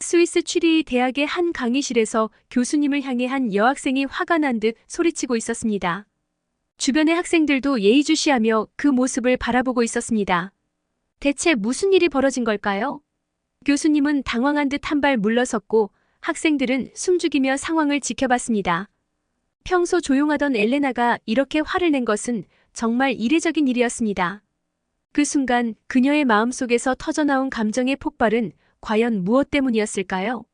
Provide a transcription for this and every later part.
스위스 취리히 대학의 한 강의실에서 교수님을 향해 한 여학생이 화가 난 듯 소리치고 있었습니다. 주변의 학생들도 예의주시하며 그 모습을 바라보고 있었습니다. 대체 무슨 일이 벌어진 걸까요? 교수님은 당황한 듯 한 발 물러섰고 학생들은 숨죽이며 상황을 지켜봤습니다. 평소 조용하던 엘레나가 이렇게 화를 낸 것은 정말 이례적인 일이었습니다. 그 순간 그녀의 마음속에서 터져나온 감정의 폭발은 과연 무엇 때문이었을까요?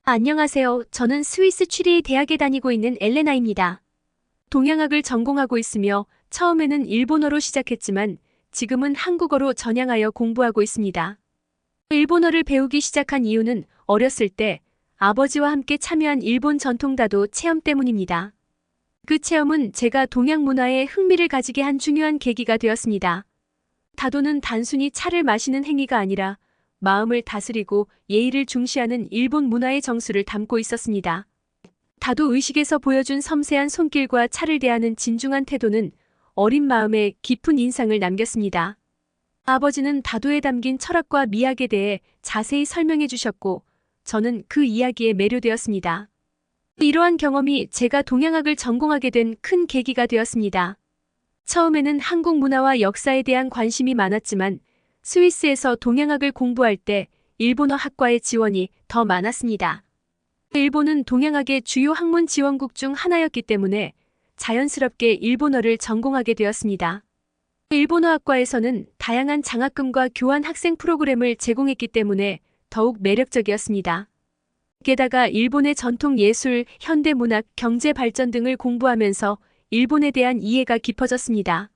안녕하세요. 저는 스위스 취리히 대학에 다니고 있는 엘레나입니다. 동양학을 전공하고 있으며 처음에는 일본어로 시작했지만 지금은 한국어로 전향하여 공부하고 있습니다. 일본어를 배우기 시작한 이유는 어렸을 때 아버지와 함께 참여한 일본 전통다도 체험 때문입니다. 그 체험은 제가 동양 문화에 흥미를 가지게 한 중요한 계기가 되었습니다. 다도는 단순히 차를 마시는 행위가 아니라 마음을 다스리고 예의를 중시하는 일본 문화의 정수를 담고 있었습니다. 다도 의식에서 보여준 섬세한 손길과 차를 대하는 진중한 태도는 어린 마음에 깊은 인상을 남겼습니다. 아버지는 다도에 담긴 철학과 미학에 대해 자세히 설명해 주셨고 저는 그 이야기에 매료되었습니다. 이러한 경험이 제가 동양학을 전공하게 된 큰 계기가 되었습니다. 처음에는 한국 문화와 역사에 대한 관심이 많았지만 스위스에서 동양학을 공부할 때 일본어 학과의 지원이 더 많았습니다. 일본은 동양학의 주요 학문 지원국 중 하나였기 때문에 자연스럽게 일본어를 전공하게 되었습니다. 일본어 학과에서는 다양한 장학금과 교환 학생 프로그램을 제공했기 때문에 더욱 매력적이었습니다. 게다가 일본의 전통 예술, 현대문학, 경제 발전 등을 공부하면서 일본에 대한 이해가 깊어졌습니다.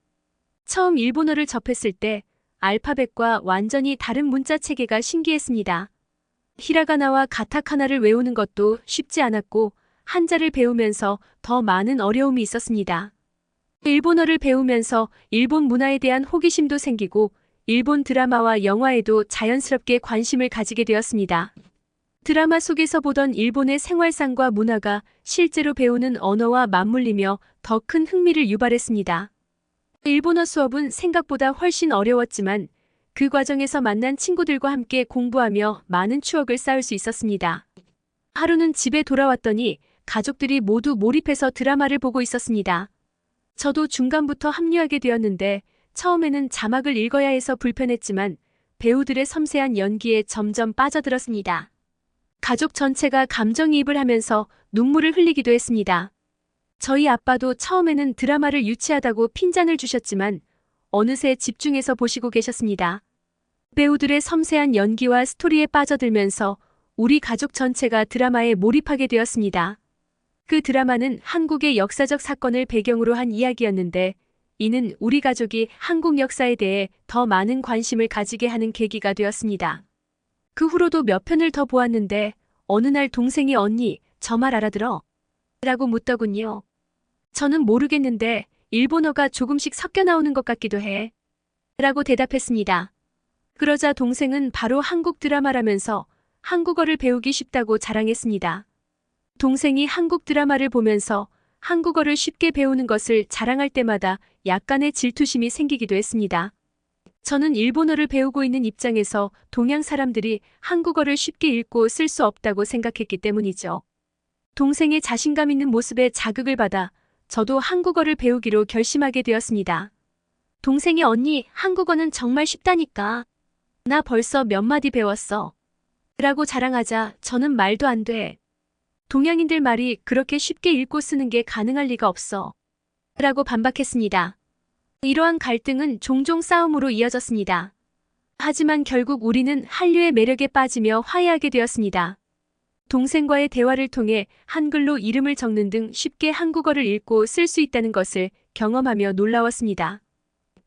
처음 일본어를 접했을 때 알파벳과 완전히 다른 문자 체계가 신기했습니다. 히라가나와 가타카나를 외우는 것도 쉽지 않았고 한자를 배우면서 더 많은 어려움이 있었습니다. 일본어를 배우면서 일본 문화에 대한 호기심도 생기고 일본 드라마와 영화에도 자연스럽게 관심을 가지게 되었습니다. 드라마 속에서 보던 일본의 생활상과 문화가 실제로 배우는 언어와 맞물리며 더 큰 흥미를 유발했습니다. 일본어 수업은 생각보다 훨씬 어려웠지만 그 과정에서 만난 친구들과 함께 공부하며 많은 추억을 쌓을 수 있었습니다. 하루는 집에 돌아왔더니 가족들이 모두 몰입해서 드라마를 보고 있었습니다. 저도 중간부터 합류하게 되었는데 처음에는 자막을 읽어야 해서 불편했지만 배우들의 섬세한 연기에 점점 빠져들었습니다. 가족 전체가 감정이입을 하면서 눈물을 흘리기도 했습니다. 저희 아빠도 처음에는 드라마를 유치하다고 핀잔을 주셨지만 어느새 집중해서 보시고 계셨습니다. 배우들의 섬세한 연기와 스토리에 빠져들면서 우리 가족 전체가 드라마에 몰입하게 되었습니다. 그 드라마는 한국의 역사적 사건을 배경으로 한 이야기였는데 이는 우리 가족이 한국 역사에 대해 더 많은 관심을 가지게 하는 계기가 되었습니다. 그 후로도 몇 편을 더 보았는데 어느 날 동생이 언니, 저 말 알아들어? 라고 묻더군요. 저는 모르겠는데 일본어가 조금씩 섞여 나오는 것 같기도 해. 라고 대답했습니다. 그러자 동생은 바로 한국 드라마라면서 한국어를 배우기 쉽다고 자랑했습니다. 동생이 한국 드라마를 보면서 한국어를 쉽게 배우는 것을 자랑할 때마다 약간의 질투심이 생기기도 했습니다. 저는 일본어를 배우고 있는 입장에서 동양 사람들이 한국어를 쉽게 읽고 쓸 수 없다고 생각했기 때문이죠. 동생의 자신감 있는 모습에 자극을 받아 저도 한국어를 배우기로 결심하게 되었습니다. 동생이 언니, 한국어는 정말 쉽다니까. 나 벌써 몇 마디 배웠어. 라고 자랑하자 저는 말도 안 돼. 동양인들 말이 그렇게 쉽게 읽고 쓰는 게 가능할 리가 없어. 라고 반박했습니다. 이러한 갈등은 종종 싸움으로 이어졌습니다. 하지만 결국 우리는 한류의 매력에 빠지며 화해하게 되었습니다. 동생과의 대화를 통해 한글로 이름을 적는 등 쉽게 한국어를 읽고 쓸 수 있다는 것을 경험하며 놀라웠습니다.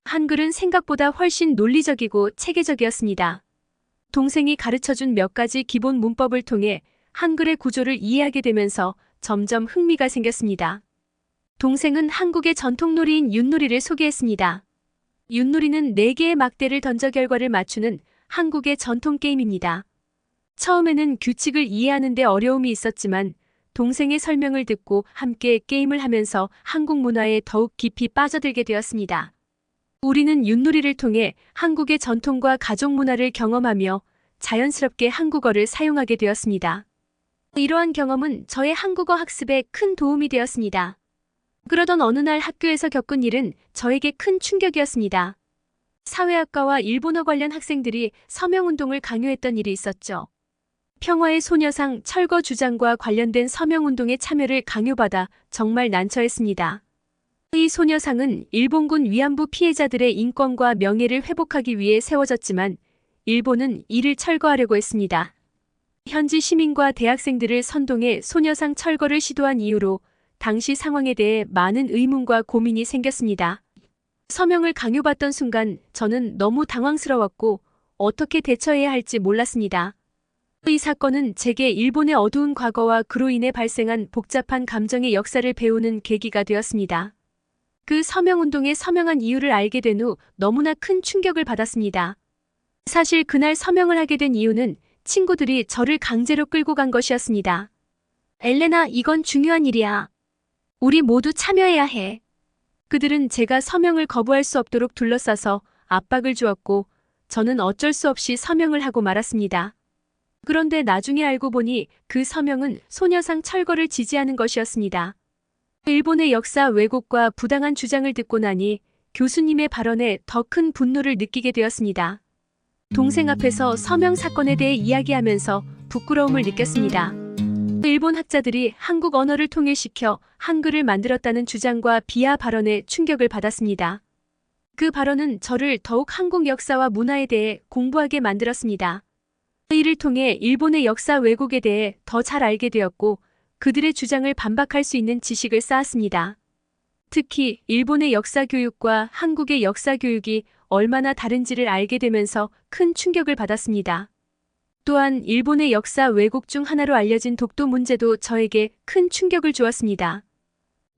한글은 생각보다 훨씬 논리적이고 체계적이었습니다. 동생이 가르쳐준 몇 가지 기본 문법을 통해 한글의 구조를 이해하게 되면서 점점 흥미가 생겼습니다. 동생은 한국의 전통놀이인 윷놀이를 소개했습니다. 윷놀이는 4개의 막대를 던져 결과를 맞추는 한국의 전통 게임입니다. 처음에는 규칙을 이해하는 데 어려움이 있었지만 동생의 설명을 듣고 함께 게임을 하면서 한국 문화에 더욱 깊이 빠져들게 되었습니다. 우리는 윷놀이를 통해 한국의 전통과 가족 문화를 경험하며 자연스럽게 한국어를 사용하게 되었습니다. 이러한 경험은 저의 한국어 학습에 큰 도움이 되었습니다. 그러던 어느 날 학교에서 겪은 일은 저에게 큰 충격이었습니다. 사회학과와 일본어 관련 학생들이 서명운동을 강요했던 일이 있었죠. 평화의 소녀상 철거 주장과 관련된 서명운동에 참여를 강요받아 정말 난처했습니다. 이 소녀상은 일본군 위안부 피해자들의 인권과 명예를 회복하기 위해 세워졌지만 일본은 이를 철거하려고 했습니다. 현지 시민과 대학생들을 선동해 소녀상 철거를 시도한 이유로 당시 상황에 대해 많은 의문과 고민이 생겼습니다. 서명을 강요받던 순간 저는 너무 당황스러웠고 어떻게 대처해야 할지 몰랐습니다. 이 사건은 제게 일본의 어두운 과거와 그로 인해 발생한 복잡한 감정의 역사를 배우는 계기가 되었습니다. 그 서명운동에 서명한 이유를 알게 된 후 너무나 큰 충격을 받았습니다. 사실 그날 서명을 하게 된 이유는 친구들이 저를 강제로 끌고 간 것이었습니다. 엘레나, 이건 중요한 일이야. 우리 모두 참여해야 해. 그들은 제가 서명을 거부할 수 없도록 둘러싸서 압박을 주었고 저는 어쩔 수 없이 서명을 하고 말았습니다. 그런데 나중에 알고 보니 그 서명은 소녀상 철거를 지지하는 것이었습니다. 일본의 역사 왜곡과 부당한 주장을 듣고 나니 교수님의 발언에 더 큰 분노를 느끼게 되었습니다. 동생 앞에서 서명 사건에 대해 이야기하면서 부끄러움을 느꼈습니다. 일본 학자들이 한국 언어를 통일시켜 한글을 만들었다는 주장과 비하 발언에 충격을 받았습니다. 그 발언은 저를 더욱 한국 역사와 문화에 대해 공부하게 만들었습니다. 이를 통해 일본의 역사 왜곡에 대해 더 잘 알게 되었고 그들의 주장을 반박할 수 있는 지식을 쌓았습니다. 특히 일본의 역사 교육과 한국의 역사 교육이 얼마나 다른지를 알게 되면서 큰 충격을 받았습니다. 또한 일본의 역사 왜곡 중 하나로 알려진 독도 문제도 저에게 큰 충격을 주었습니다.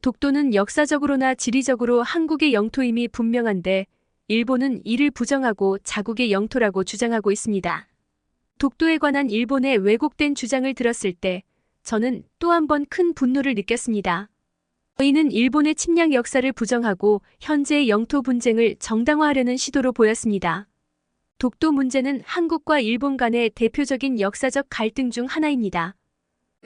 독도는 역사적으로나 지리적으로 한국의 영토임이 분명한데 일본은 이를 부정하고 자국의 영토라고 주장하고 있습니다. 독도에 관한 일본의 왜곡된 주장을 들었을 때 저는 또 한 번 큰 분노를 느꼈습니다. 이는 일본의 침략 역사를 부정하고 현재의 영토 분쟁을 정당화하려는 시도로 보였습니다. 독도 문제는 한국과 일본 간의 대표적인 역사적 갈등 중 하나입니다.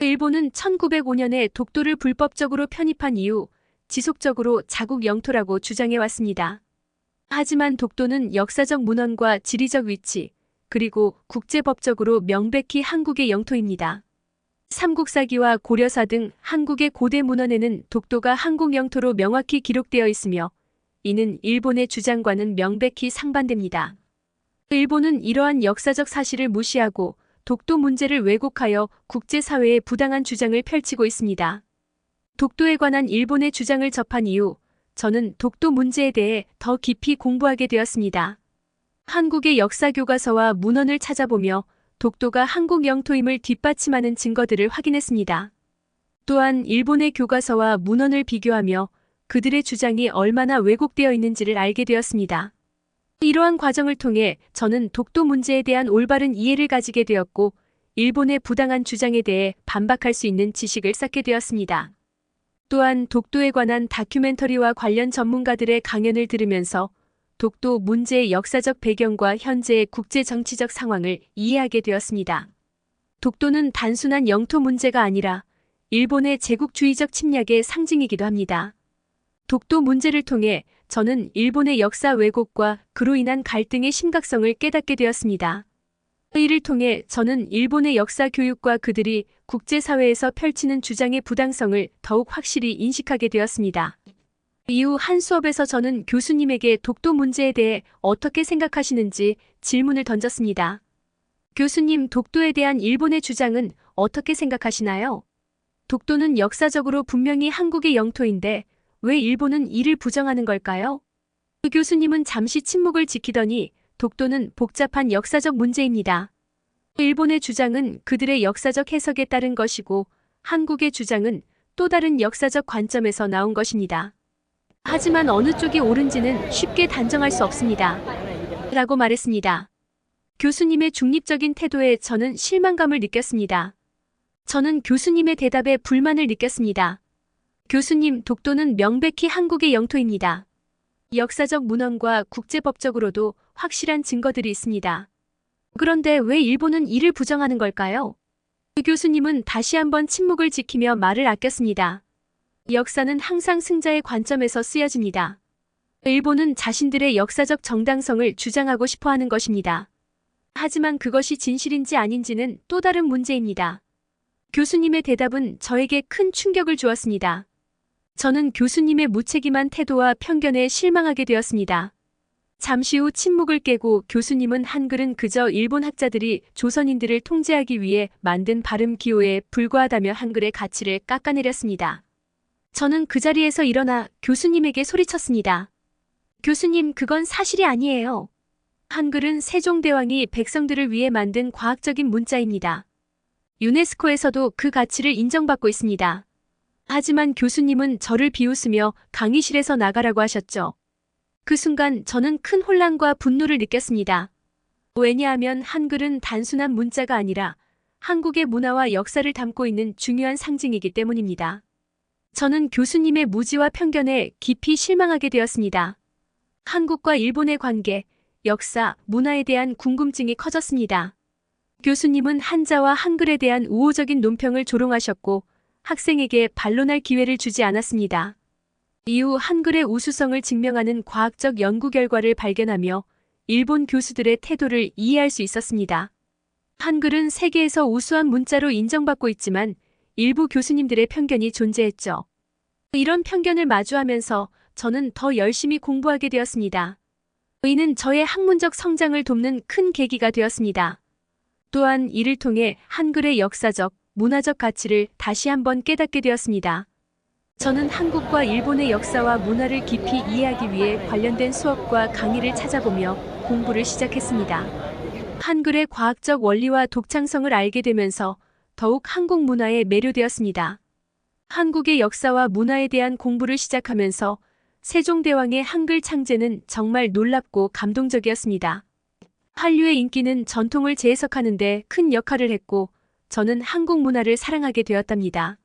일본은 1905년에 독도를 불법적으로 편입한 이후 지속적으로 자국 영토라고 주장해왔습니다. 하지만 독도는 역사적 문헌과 지리적 위치, 그리고 국제법적으로 명백히 한국의 영토입니다. 삼국사기와 고려사 등 한국의 고대 문헌에는 독도가 한국 영토로 명확히 기록되어 있으며 이는 일본의 주장과는 명백히 상반됩니다. 일본은 이러한 역사적 사실을 무시하고 독도 문제를 왜곡하여 국제사회에 부당한 주장을 펼치고 있습니다. 독도에 관한 일본의 주장을 접한 이후 저는 독도 문제에 대해 더 깊이 공부하게 되었습니다. 한국의 역사 교과서와 문헌을 찾아보며 독도가 한국 영토임을 뒷받침하는 증거들을 확인했습니다. 또한 일본의 교과서와 문헌을 비교하며 그들의 주장이 얼마나 왜곡되어 있는지를 알게 되었습니다. 이러한 과정을 통해 저는 독도 문제에 대한 올바른 이해를 가지게 되었고 일본의 부당한 주장에 대해 반박할 수 있는 지식을 쌓게 되었습니다. 또한 독도에 관한 다큐멘터리와 관련 전문가들의 강연을 들으면서 독도 문제의 역사적 배경과 현재의 국제 정치적 상황을 이해하게 되었습니다. 독도는 단순한 영토 문제가 아니라 일본의 제국주의적 침략의 상징이기도 합니다. 독도 문제를 통해 저는 일본의 역사 왜곡과 그로 인한 갈등의 심각성을 깨닫게 되었습니다. 이를 통해 저는 일본의 역사 교육과 그들이 국제사회에서 펼치는 주장의 부당성을 더욱 확실히 인식하게 되었습니다. 이후 한 수업에서 저는 교수님에게 독도 문제에 대해 어떻게 생각하시는지 질문을 던졌습니다. 교수님, 독도에 대한 일본의 주장은 어떻게 생각하시나요? 독도는 역사적으로 분명히 한국의 영토인데 왜 일본은 이를 부정하는 걸까요? 그 교수님은 잠시 침묵을 지키더니 독도는 복잡한 역사적 문제입니다. 일본의 주장은 그들의 역사적 해석에 따른 것이고 한국의 주장은 또 다른 역사적 관점에서 나온 것입니다. 하지만 어느 쪽이 옳은지는 쉽게 단정할 수 없습니다. 라고 말했습니다. 교수님의 중립적인 태도에 저는 실망감을 느꼈습니다. 저는 교수님의 대답에 불만을 느꼈습니다. 교수님, 독도는 명백히 한국의 영토입니다. 역사적 문헌과 국제법적으로도 확실한 증거들이 있습니다. 그런데 왜 일본은 이를 부정하는 걸까요? 그 교수님은 다시 한번 침묵을 지키며 말을 아꼈습니다. 역사는 항상 승자의 관점에서 쓰여집니다. 일본은 자신들의 역사적 정당성을 주장하고 싶어 하는 것입니다. 하지만 그것이 진실인지 아닌지는 또 다른 문제입니다. 교수님의 대답은 저에게 큰 충격을 주었습니다. 저는 교수님의 무책임한 태도와 편견에 실망하게 되었습니다. 잠시 후 침묵을 깨고 교수님은 한글은 그저 일본 학자들이 조선인들을 통제하기 위해 만든 발음 기호에 불과하다며 한글의 가치를 깎아내렸습니다. 저는 그 자리에서 일어나 교수님에게 소리쳤습니다. 교수님, 그건 사실이 아니에요. 한글은 세종대왕이 백성들을 위해 만든 과학적인 문자입니다. 유네스코에서도 그 가치를 인정받고 있습니다. 하지만 교수님은 저를 비웃으며 강의실에서 나가라고 하셨죠. 그 순간 저는 큰 혼란과 분노를 느꼈습니다. 왜냐하면 한글은 단순한 문자가 아니라 한국의 문화와 역사를 담고 있는 중요한 상징이기 때문입니다. 저는 교수님의 무지와 편견에 깊이 실망하게 되었습니다. 한국과 일본의 관계, 역사, 문화에 대한 궁금증이 커졌습니다. 교수님은 한자와 한글에 대한 우호적인 논평을 조롱하셨고 학생에게 반론할 기회를 주지 않았습니다. 이후 한글의 우수성을 증명하는 과학적 연구 결과를 발견하며 일본 교수들의 태도를 이해할 수 있었습니다. 한글은 세계에서 우수한 문자로 인정받고 있지만 일부 교수님들의 편견이 존재했죠. 이런 편견을 마주하면서 저는 더 열심히 공부하게 되었습니다. 이는 저의 학문적 성장을 돕는 큰 계기가 되었습니다. 또한 이를 통해 한글의 역사적, 문화적 가치를 다시 한번 깨닫게 되었습니다. 저는 한국과 일본의 역사와 문화를 깊이 이해하기 위해 관련된 수업과 강의를 찾아보며 공부를 시작했습니다. 한글의 과학적 원리와 독창성을 알게 되면서 더욱 한국 문화에 매료되었습니다. 한국의 역사와 문화에 대한 공부를 시작하면서 세종대왕의 한글 창제는 정말 놀랍고 감동적이었습니다. 한류의 인기는 전통을 재해석하는 데 큰 역할을 했고 저는 한국 문화를 사랑하게 되었답니다.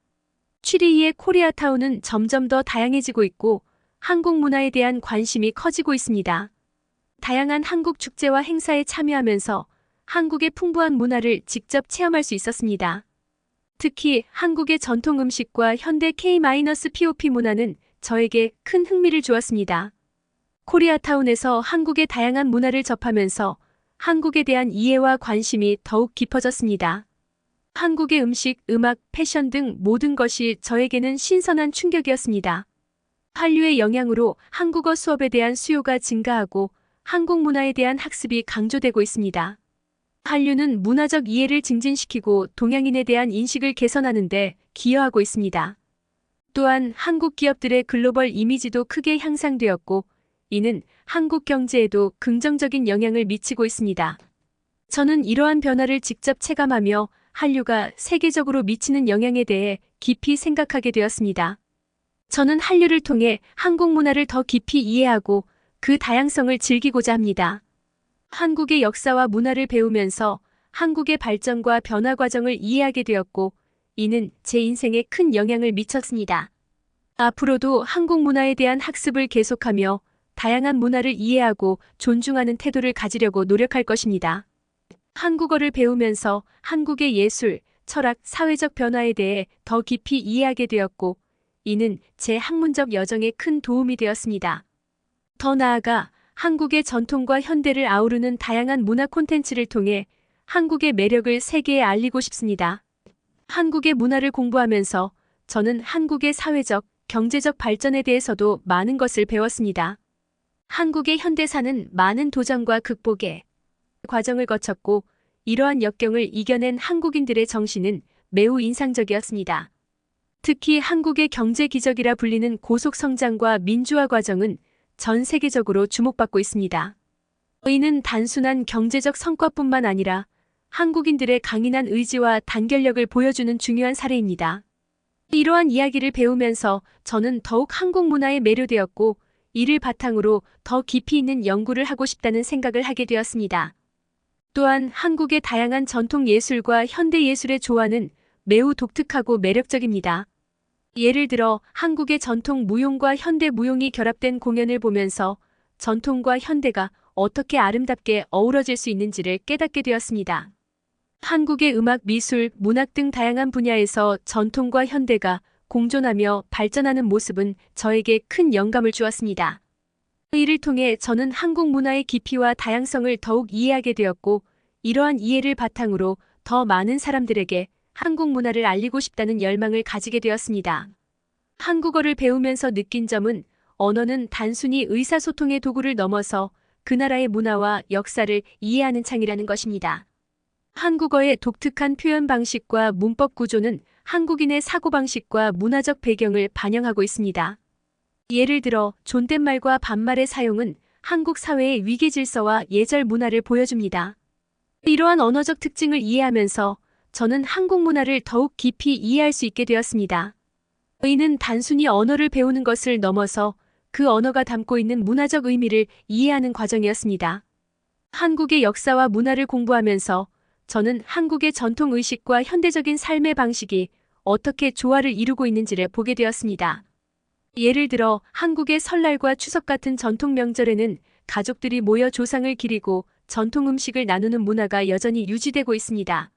취리히의 코리아타운은 점점 더 다양해지고 있고 한국 문화에 대한 관심이 커지고 있습니다. 다양한 한국 축제와 행사에 참여하면서 한국의 풍부한 문화를 직접 체험할 수 있었습니다. 특히 한국의 전통 음식과 현대 K-POP 문화는 저에게 큰 흥미를 주었습니다. 코리아타운에서 한국의 다양한 문화를 접하면서 한국에 대한 이해와 관심이 더욱 깊어졌습니다. 한국의 음식, 음악, 패션 등 모든 것이 저에게는 신선한 충격이었습니다. 한류의 영향으로 한국어 수업에 대한 수요가 증가하고 한국 문화에 대한 학습이 강조되고 있습니다. 한류는 문화적 이해를 증진시키고 동양인에 대한 인식을 개선하는 데 기여하고 있습니다. 또한 한국 기업들의 글로벌 이미지도 크게 향상되었고 이는 한국 경제에도 긍정적인 영향을 미치고 있습니다. 저는 이러한 변화를 직접 체감하며 한류가 세계적으로 미치는 영향에 대해 깊이 생각하게 되었습니다. 저는 한류를 통해 한국 문화를 더 깊이 이해하고 그 다양성을 즐기고자 합니다. 한국의 역사와 문화를 배우면서 한국의 발전과 변화 과정을 이해하게 되었고 이는 제 인생에 큰 영향을 미쳤습니다. 앞으로도 한국 문화에 대한 학습을 계속하며 다양한 문화를 이해하고 존중하는 태도를 가지려고 노력할 것입니다. 한국어를 배우면서 한국의 예술, 철학, 사회적 변화에 대해 더 깊이 이해하게 되었고 이는 제 학문적 여정에 큰 도움이 되었습니다. 더 나아가 한국의 전통과 현대를 아우르는 다양한 문화 콘텐츠를 통해 한국의 매력을 세계에 알리고 싶습니다. 한국의 문화를 공부하면서 저는 한국의 사회적, 경제적 발전에 대해서도 많은 것을 배웠습니다. 한국의 현대사는 많은 도전과 극복의 과정을 거쳤고 이러한 역경을 이겨낸 한국인들의 정신은 매우 인상적이었습니다. 특히 한국의 경제 기적이라 불리는 고속 성장과 민주화 과정은 전 세계적으로 주목받고 있습니다. 이는 단순한 경제적 성과뿐만 아니라 한국인들의 강인한 의지와 단결력을 보여주는 중요한 사례입니다. 이러한 이야기를 배우면서 저는 더욱 한국 문화에 매료되었고 이를 바탕으로 더 깊이 있는 연구를 하고 싶다는 생각을 하게 되었습니다. 또한 한국의 다양한 전통 예술과 현대 예술의 조화는 매우 독특하고 매력적입니다. 예를 들어 한국의 전통 무용과 현대 무용이 결합된 공연을 보면서 전통과 현대가 어떻게 아름답게 어우러질 수 있는지를 깨닫게 되었습니다. 한국의 음악, 미술, 문학 등 다양한 분야에서 전통과 현대가 공존하며 발전하는 모습은 저에게 큰 영감을 주었습니다. 이를 통해 저는 한국 문화의 깊이와 다양성을 더욱 이해하게 되었고, 이러한 이해를 바탕으로 더 많은 사람들에게 한국 문화를 알리고 싶다는 열망을 가지게 되었습니다. 한국어를 배우면서 느낀 점은 언어는 단순히 의사소통의 도구를 넘어서 그 나라의 문화와 역사를 이해하는 창이라는 것입니다. 한국어의 독특한 표현 방식과 문법 구조는 한국인의 사고방식과 문화적 배경을 반영하고 있습니다. 예를 들어 존댓말과 반말의 사용은 한국 사회의 위계 질서와 예절 문화를 보여줍니다. 이러한 언어적 특징을 이해하면서 저는 한국 문화를 더욱 깊이 이해할 수 있게 되었습니다. 이는 단순히 언어를 배우는 것을 넘어서 그 언어가 담고 있는 문화적 의미를 이해하는 과정이었습니다. 한국의 역사와 문화를 공부하면서 저는 한국의 전통 의식과 현대적인 삶의 방식이 어떻게 조화를 이루고 있는지를 보게 되었습니다. 예를 들어 한국의 설날과 추석 같은 전통 명절에는 가족들이 모여 조상을 기리고 전통 음식을 나누는 문화가 여전히 유지되고 있습니다.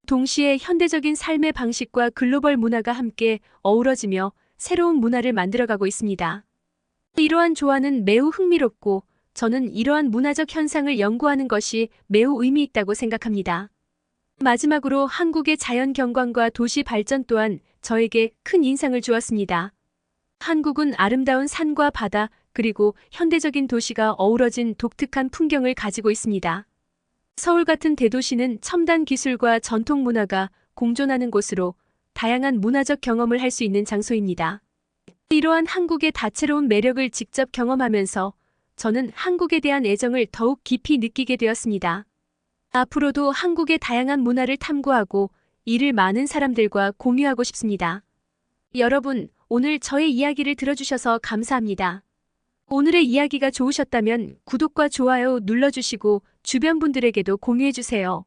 동시에 현대적인 삶의 방식과 글로벌 문화가 함께 어우러지며 새로운 문화를 만들어가고 있습니다. 이러한 조화는 매우 흥미롭고 저는 이러한 문화적 현상을 연구하는 것이 매우 의미 있다고 생각합니다. 마지막으로 한국의 자연 경관과 도시 발전 또한 저에게 큰 인상을 주었습니다. 한국은 아름다운 산과 바다 그리고 현대적인 도시가 어우러진 독특한 풍경을 가지고 있습니다. 서울 같은 대도시는 첨단 기술과 전통 문화가 공존하는 곳으로 다양한 문화적 경험을 할 수 있는 장소입니다. 이러한 한국의 다채로운 매력을 직접 경험하면서 저는 한국에 대한 애정을 더욱 깊이 느끼게 되었습니다. 앞으로도 한국의 다양한 문화를 탐구하고 이를 많은 사람들과 공유하고 싶습니다. 여러분, 오늘 저의 이야기를 들어주셔서 감사합니다. 오늘의 이야기가 좋으셨다면 구독과 좋아요 눌러주시고 주변 분들에게도 공유해주세요.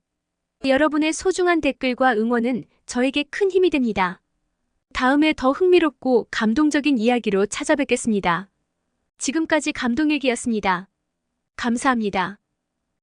여러분의 소중한 댓글과 응원은 저에게 큰 힘이 됩니다. 다음에 더 흥미롭고 감동적인 이야기로 찾아뵙겠습니다. 지금까지 감동일기였습니다. 감사합니다.